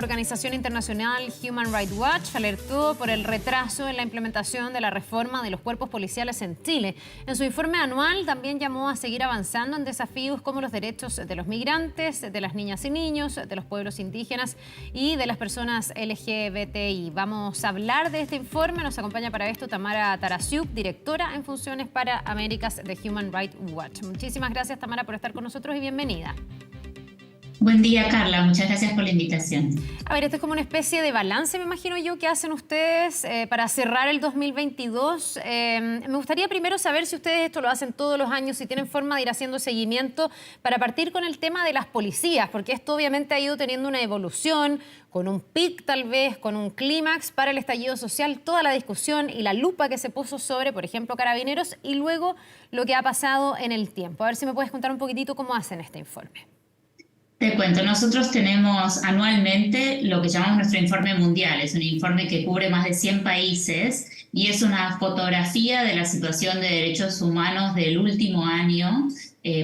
organización internacional Human Rights Watch alertó por el retraso en la implementación de la reforma de los cuerpos policiales en Chile. En su informe anual también llamó a seguir avanzando en desafíos como los derechos de los migrantes, de las niñas y niños, de los pueblos indígenas y de las personas LGBTI. Vamos a hablar de este informe. Nos acompaña para esto Tamara Tarasiuk, directora en funciones para Américas de Human Rights Watch. Muchísimas gracias, Tamara, por estar con nosotros y bienvenida. Buen día, Carla. Muchas gracias por la invitación. A ver, esto es como una especie de balance, me imagino yo, que hacen ustedes para cerrar el 2022. Me gustaría primero saber si ustedes esto lo hacen todos los años, si tienen forma de ir haciendo seguimiento, para partir con el tema de las policías, porque esto obviamente ha ido teniendo una evolución, con un pic tal vez, con un clímax para el estallido social, toda la discusión y la lupa que se puso sobre, por ejemplo, Carabineros, y luego lo que ha pasado en el tiempo. A ver si me puedes contar un poquitito cómo hacen este informe. Te cuento, nosotros tenemos anualmente lo que llamamos nuestro informe mundial. Es un informe que cubre más de 100 países y es una fotografía de la situación de derechos humanos del último año,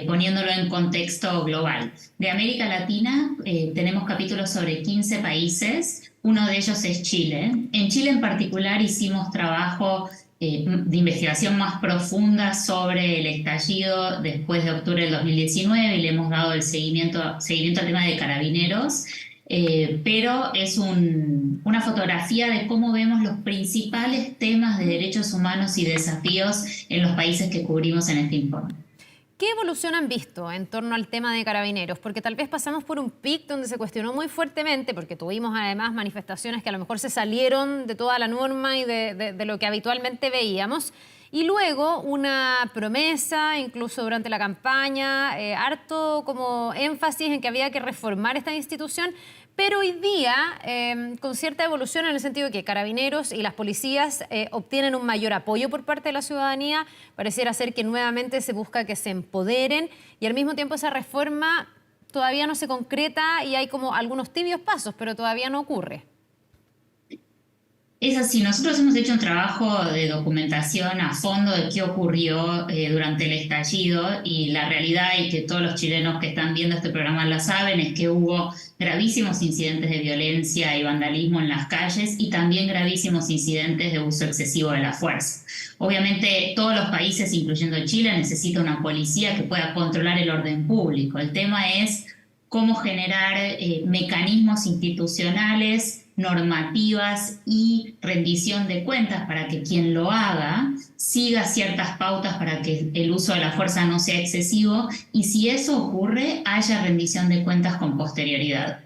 poniéndolo en contexto global. De América Latina tenemos capítulos sobre 15 países, uno de ellos es Chile. En Chile en particular hicimos trabajo de investigación más profunda sobre el estallido después de octubre del 2019 y le hemos dado el seguimiento al tema de Carabineros, pero es una fotografía de cómo vemos los principales temas de derechos humanos y desafíos en los países que cubrimos en este informe. ¿Qué evolución han visto en torno al tema de Carabineros? Porque tal vez pasamos por un pic donde se cuestionó muy fuertemente, porque tuvimos además manifestaciones que a lo mejor se salieron de toda la norma y de lo que habitualmente veíamos. Y luego una promesa, incluso durante la campaña, harto como énfasis en que había que reformar esta institución. Pero hoy día, con cierta evolución en el sentido de que Carabineros y las policías obtienen un mayor apoyo por parte de la ciudadanía, pareciera ser que nuevamente se busca que se empoderen y al mismo tiempo esa reforma todavía no se concreta y hay como algunos tibios pasos, pero todavía no ocurre. Es así, nosotros hemos hecho un trabajo de documentación a fondo de qué ocurrió durante el estallido y la realidad, y que todos los chilenos que están viendo este programa la saben, es que hubo gravísimos incidentes de violencia y vandalismo en las calles y también gravísimos incidentes de uso excesivo de la fuerza. Obviamente todos los países, incluyendo Chile, necesitan una policía que pueda controlar el orden público. El tema es cómo generar mecanismos institucionales, normativas y rendición de cuentas para que quien lo haga siga ciertas pautas para que el uso de la fuerza no sea excesivo y si eso ocurre haya rendición de cuentas con posterioridad.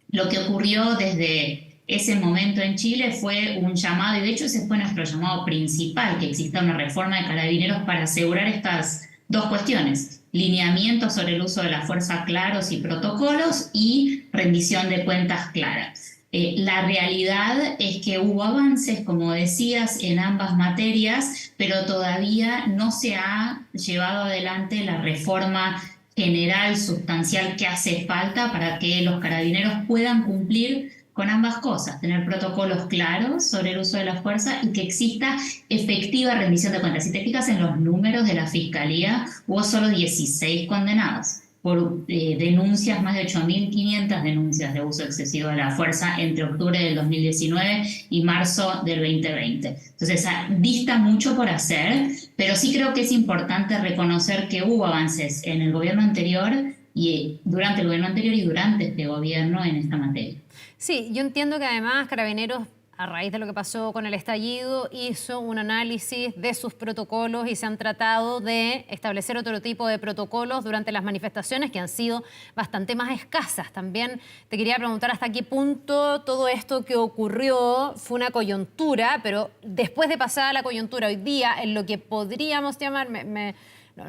Lo que ocurrió desde ese momento en Chile fue un llamado, y de hecho ese fue nuestro llamado principal, que exista una reforma de Carabineros para asegurar estas dos cuestiones: lineamientos sobre el uso de la fuerza claros y protocolos y rendición de cuentas claras. La realidad es que hubo avances, como decías, en ambas materias, pero todavía no se ha llevado adelante la reforma general, sustancial que hace falta para que los carabineros puedan cumplir con ambas cosas, tener protocolos claros sobre el uso de la fuerza y que exista efectiva rendición de cuentas. Si te fijas en los números de la Fiscalía, hubo solo 16 condenados por denuncias, más de 8.500 denuncias de uso excesivo de la fuerza entre octubre del 2019 y marzo del 2020. Entonces, dista mucho por hacer, pero sí creo que es importante reconocer que hubo avances en el gobierno anterior y durante el gobierno anterior y durante este gobierno en esta materia. Sí, yo entiendo que además Carabineros, a raíz de lo que pasó con el estallido, hizo un análisis de sus protocolos y se han tratado de establecer otro tipo de protocolos durante las manifestaciones que han sido bastante más escasas. También te quería preguntar hasta qué punto todo esto que ocurrió fue una coyuntura, pero después de pasada la coyuntura, hoy día en lo que podríamos llamar,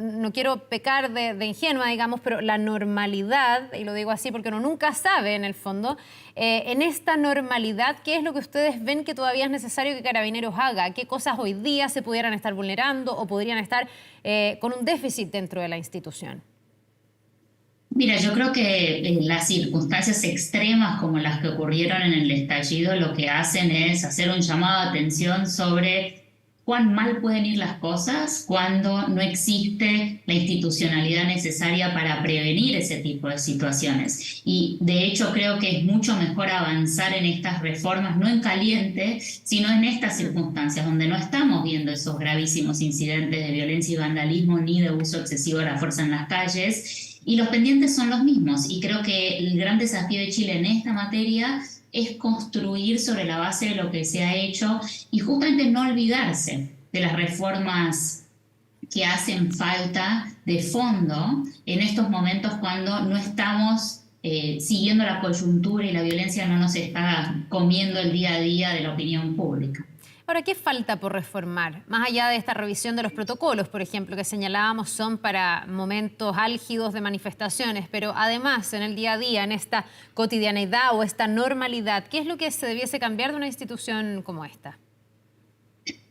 no quiero pecar de ingenua, digamos, pero la normalidad, y lo digo así porque uno nunca sabe en el fondo, en esta normalidad, ¿qué es lo que ustedes ven que todavía es necesario que Carabineros haga? ¿Qué cosas hoy día se pudieran estar vulnerando o podrían estar con un déficit dentro de la institución? Mira, yo creo que las circunstancias extremas como las que ocurrieron en el estallido lo que hacen es hacer un llamado de atención sobre cuán mal pueden ir las cosas cuando no existe la institucionalidad necesaria para prevenir ese tipo de situaciones. Y de hecho creo que es mucho mejor avanzar en estas reformas, no en caliente, sino en estas circunstancias, donde no estamos viendo esos gravísimos incidentes de violencia y vandalismo ni de uso excesivo de la fuerza en las calles. Y los pendientes son los mismos. Y creo que el gran desafío de Chile en esta materia es construir sobre la base de lo que se ha hecho y justamente no olvidarse de las reformas que hacen falta de fondo en estos momentos cuando no estamos siguiendo la coyuntura y la violencia no nos está comiendo el día a día de la opinión pública. Ahora, ¿qué falta por reformar? Más allá de esta revisión de los protocolos, por ejemplo, que señalábamos son para momentos álgidos de manifestaciones, pero además en el día a día, en esta cotidianeidad o esta normalidad, ¿qué es lo que se debiese cambiar de una institución como esta?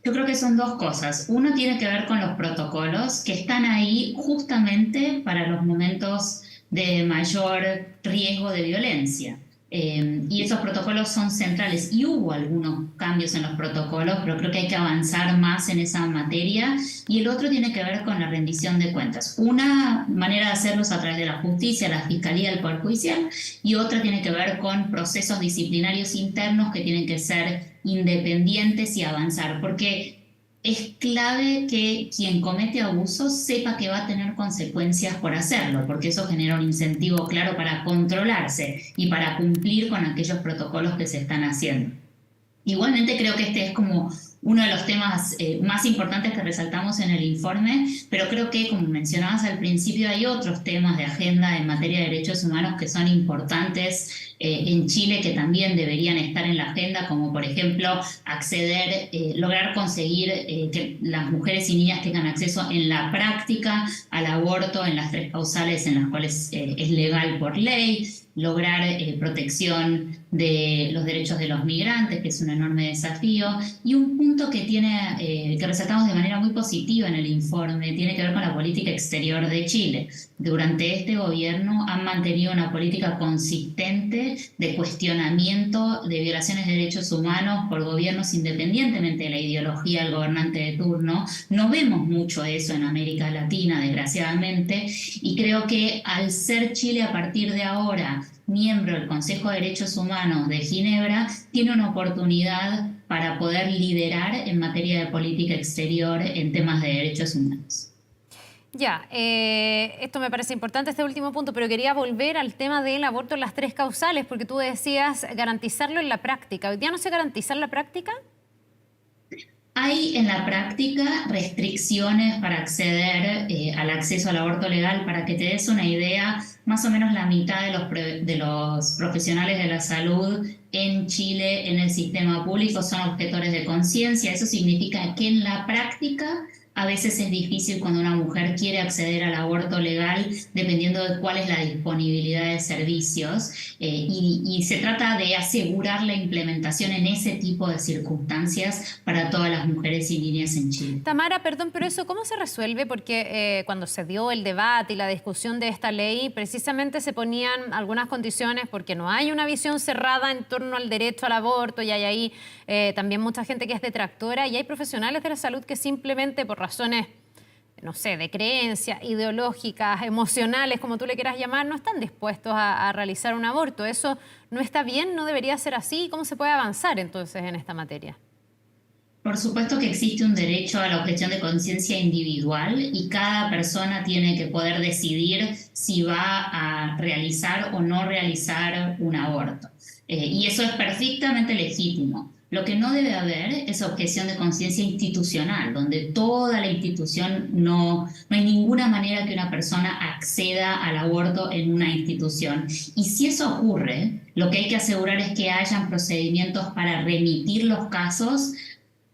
Yo creo que son dos cosas. Uno tiene que ver con los protocolos que están ahí justamente para los momentos de mayor riesgo de violencia. Y esos protocolos son centrales. Y hubo algunos cambios en los protocolos, pero creo que hay que avanzar más en esa materia. Y el otro tiene que ver con la rendición de cuentas. Una manera de hacerlo es a través de la justicia, la fiscalía, el poder judicial, y otra tiene que ver con procesos disciplinarios internos que tienen que ser independientes y avanzar, porque es clave que quien comete abusos sepa que va a tener consecuencias por hacerlo, porque eso genera un incentivo claro para controlarse y para cumplir con aquellos protocolos que se están haciendo. Igualmente creo que este es como uno de los temas más importantes que resaltamos en el informe, pero creo que, como mencionabas al principio, hay otros temas de agenda en materia de derechos humanos que son importantes en Chile, que también deberían estar en la agenda, como por ejemplo acceder, lograr conseguir que las mujeres y niñas tengan acceso en la práctica al aborto en las 3 causales en las cuales es legal por ley, lograr protección de los derechos de los migrantes, que es un enorme desafío, y un punto que resaltamos de manera muy positiva en el informe tiene que ver con la política exterior de Chile. Durante este gobierno han mantenido una política consistente de cuestionamiento de violaciones de derechos humanos por gobiernos independientemente de la ideología del gobernante de turno. No vemos mucho eso en América Latina, desgraciadamente, y creo que al ser Chile a partir de ahora miembro del Consejo de Derechos Humanos de Ginebra, tiene una oportunidad para poder liderar en materia de política exterior en temas de derechos humanos. Ya, esto me parece importante, este último punto, pero quería volver al tema del aborto en las 3 causales, porque tú decías garantizarlo en la práctica. ¿Hoy día no se garantiza en la práctica? Hay en la práctica restricciones para acceder al acceso al aborto legal. Para que te des una idea, más o menos la mitad de los profesionales de la salud en Chile, en el sistema público, son objetores de conciencia. Eso significa que en la práctica a veces es difícil cuando una mujer quiere acceder al aborto legal, dependiendo de cuál es la disponibilidad de servicios, y se trata de asegurar la implementación en ese tipo de circunstancias para todas las mujeres y niñas en Chile. Tamara, perdón, pero eso ¿cómo se resuelve? Porque cuando se dio el debate y la discusión de esta ley, precisamente se ponían algunas condiciones porque no hay una visión cerrada en torno al derecho al aborto y hay ahí también mucha gente que es detractora y hay profesionales de la salud que simplemente por razones, no sé, de creencias ideológicas, emocionales, como tú le quieras llamar, no están dispuestos a realizar un aborto. ¿Eso no está bien? ¿No debería ser así? ¿Cómo se puede avanzar entonces en esta materia? Por supuesto que existe un derecho a la objeción de conciencia individual y cada persona tiene que poder decidir si va a realizar o no realizar un aborto. Y eso es perfectamente legítimo. Lo que no debe haber es objeción de conciencia institucional, donde toda la institución no hay ninguna manera que una persona acceda al aborto en una institución. Y si eso ocurre, lo que hay que asegurar es que hayan procedimientos para remitir los casos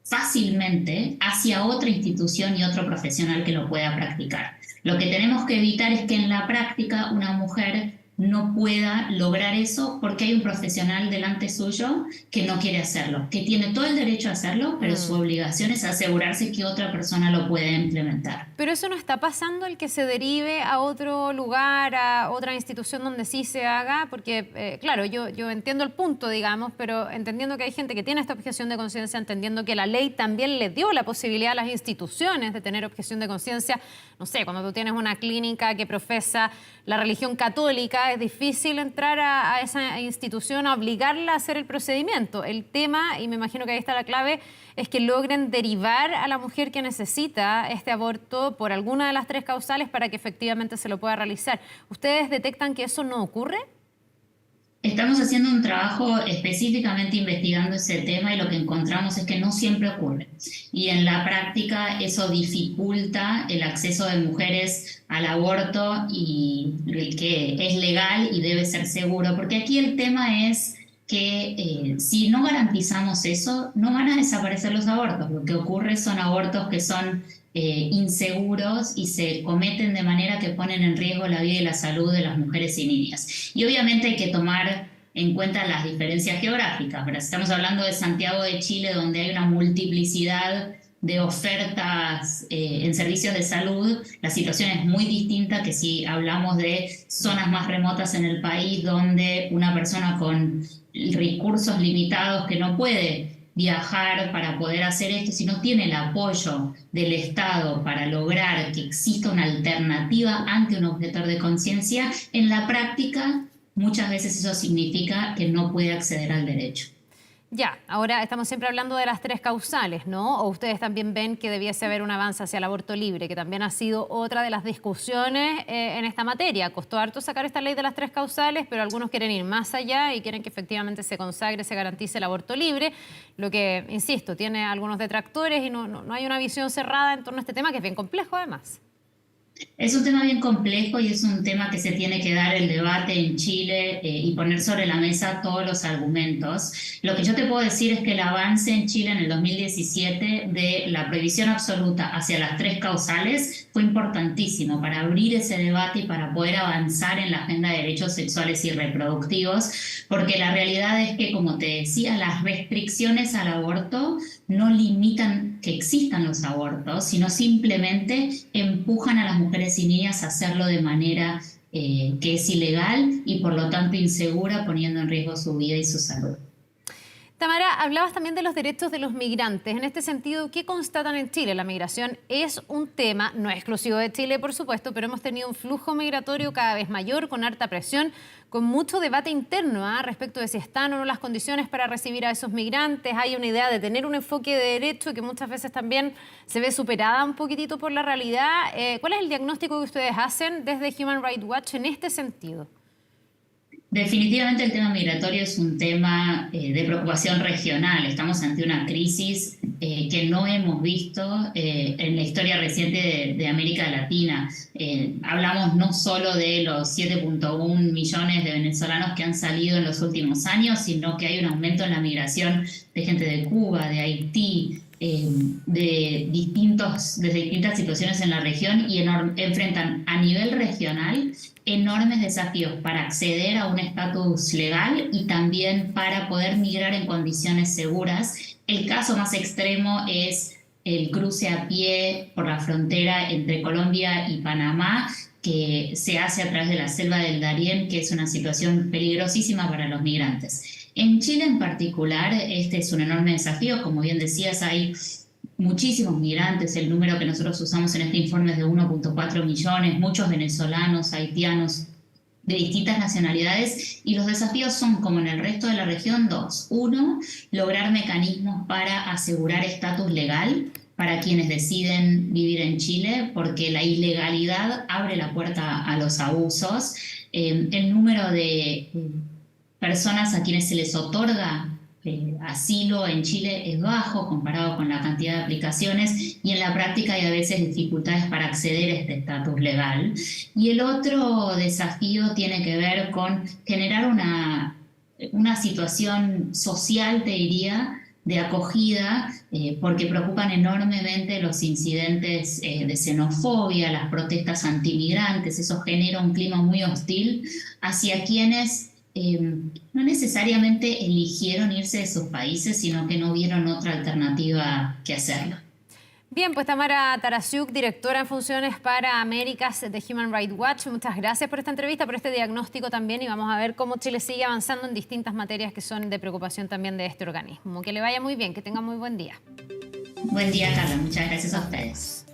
fácilmente hacia otra institución y otro profesional que lo pueda practicar. Lo que tenemos que evitar es que en la práctica una mujer no pueda lograr eso porque hay un profesional delante suyo que no quiere hacerlo, que tiene todo el derecho a hacerlo, pero su obligación es asegurarse que otra persona lo pueda implementar. Pero eso no está pasando, el que se derive a otro lugar, a otra institución donde sí se haga, porque claro, yo entiendo el punto, digamos, pero entendiendo que hay gente que tiene esta objeción de conciencia, entendiendo que la ley también le dio la posibilidad a las instituciones de tener objeción de conciencia. No sé, cuando tú tienes una clínica que profesa la religión católica, es difícil entrar a esa institución a obligarla a hacer el procedimiento. El tema, y me imagino que ahí está la clave, es que logren derivar a la mujer que necesita este aborto por alguna de las 3 causales para que efectivamente se lo pueda realizar. ¿Ustedes detectan que eso no ocurre? Estamos haciendo un trabajo específicamente investigando ese tema y lo que encontramos es que no siempre ocurre. Y en la práctica eso dificulta el acceso de mujeres al aborto y que es legal y debe ser seguro. Porque aquí el tema es que si no garantizamos eso, no van a desaparecer los abortos. Lo que ocurre son abortos que son inseguros y se cometen de manera que ponen en riesgo la vida y la salud de las mujeres y niñas. Y obviamente hay que tomar en cuenta las diferencias geográficas. ¿Verdad? Estamos hablando de Santiago de Chile, donde hay una multiplicidad de ofertas en servicios de salud. La situación es muy distinta que si hablamos de zonas más remotas en el país, donde una persona con recursos limitados que no puede viajar para poder hacer esto, si no tiene el apoyo del Estado para lograr que exista una alternativa ante un objetor de conciencia, en la práctica muchas veces eso significa que no puede acceder al derecho. Ya, ahora estamos siempre hablando de las 3 causales, ¿no? ¿O ustedes también ven que debiese haber un avance hacia el aborto libre, que también ha sido otra de las discusiones en esta materia? Costó harto sacar esta ley de las 3 causales, pero algunos quieren ir más allá y quieren que efectivamente se consagre, se garantice el aborto libre, lo que, insisto, tiene algunos detractores y no hay una visión cerrada en torno a este tema, que es bien complejo además. Es un tema bien complejo y es un tema que se tiene que dar el debate en Chile y poner sobre la mesa todos los argumentos. Lo que yo te puedo decir es que el avance en Chile en el 2017 de la prohibición absoluta hacia las 3 causales fue importantísimo para abrir ese debate y para poder avanzar en la agenda de derechos sexuales y reproductivos, porque la realidad es que, como te decía, las restricciones al aborto no limitan que existan los abortos, sino simplemente empujan a las mujeres y niñas a hacerlo de manera que es ilegal y por lo tanto insegura, poniendo en riesgo su vida y su salud. Tamara, hablabas también de los derechos de los migrantes. En este sentido, ¿qué constatan en Chile? La migración es un tema, no exclusivo de Chile, por supuesto, pero hemos tenido un flujo migratorio cada vez mayor, con harta presión, con mucho debate interno respecto de si están o no las condiciones para recibir a esos migrantes. Hay una idea de tener un enfoque de derecho que muchas veces también se ve superada un poquitito por la realidad. ¿Cuál es el diagnóstico que ustedes hacen desde Human Rights Watch en este sentido? Definitivamente el tema migratorio es un tema de preocupación regional. Estamos ante una crisis que no hemos visto en la historia reciente de América Latina. Hablamos no solo de los 7.1 millones de venezolanos que han salido en los últimos años, sino que hay un aumento en la migración de gente de Cuba, de Haití, desde distintas situaciones en la región y enfrentan a nivel regional enormes desafíos para acceder a un estatus legal y también para poder migrar en condiciones seguras. El caso más extremo es el cruce a pie por la frontera entre Colombia y Panamá, que se hace a través de la selva del Darién, que es una situación peligrosísima para los migrantes. En Chile en particular, este es un enorme desafío. Como bien decías, hay muchísimos migrantes. El número que nosotros usamos en este informe es de 1.4 millones, muchos venezolanos, haitianos, de distintas nacionalidades, y los desafíos son, como en el resto de la región, 2. 1, lograr mecanismos para asegurar estatus legal para quienes deciden vivir en Chile, porque la ilegalidad abre la puerta a los abusos. El número de personas a quienes se les otorga asilo en Chile es bajo comparado con la cantidad de aplicaciones, y en la práctica hay a veces dificultades para acceder a este estatus legal. Y el otro desafío tiene que ver con generar una situación social, te diría, de acogida, porque preocupan enormemente los incidentes de xenofobia, las protestas antimigrantes. Eso genera un clima muy hostil hacia quienes no necesariamente eligieron irse de sus países, sino que no vieron otra alternativa que hacerlo. Bien, pues Tamara Tarasiuk, directora en funciones para Américas de Human Rights Watch, muchas gracias por esta entrevista, por este diagnóstico también, y vamos a ver cómo Chile sigue avanzando en distintas materias que son de preocupación también de este organismo. Que le vaya muy bien, que tenga muy buen día. Buen día, Carla. Muchas gracias a ustedes.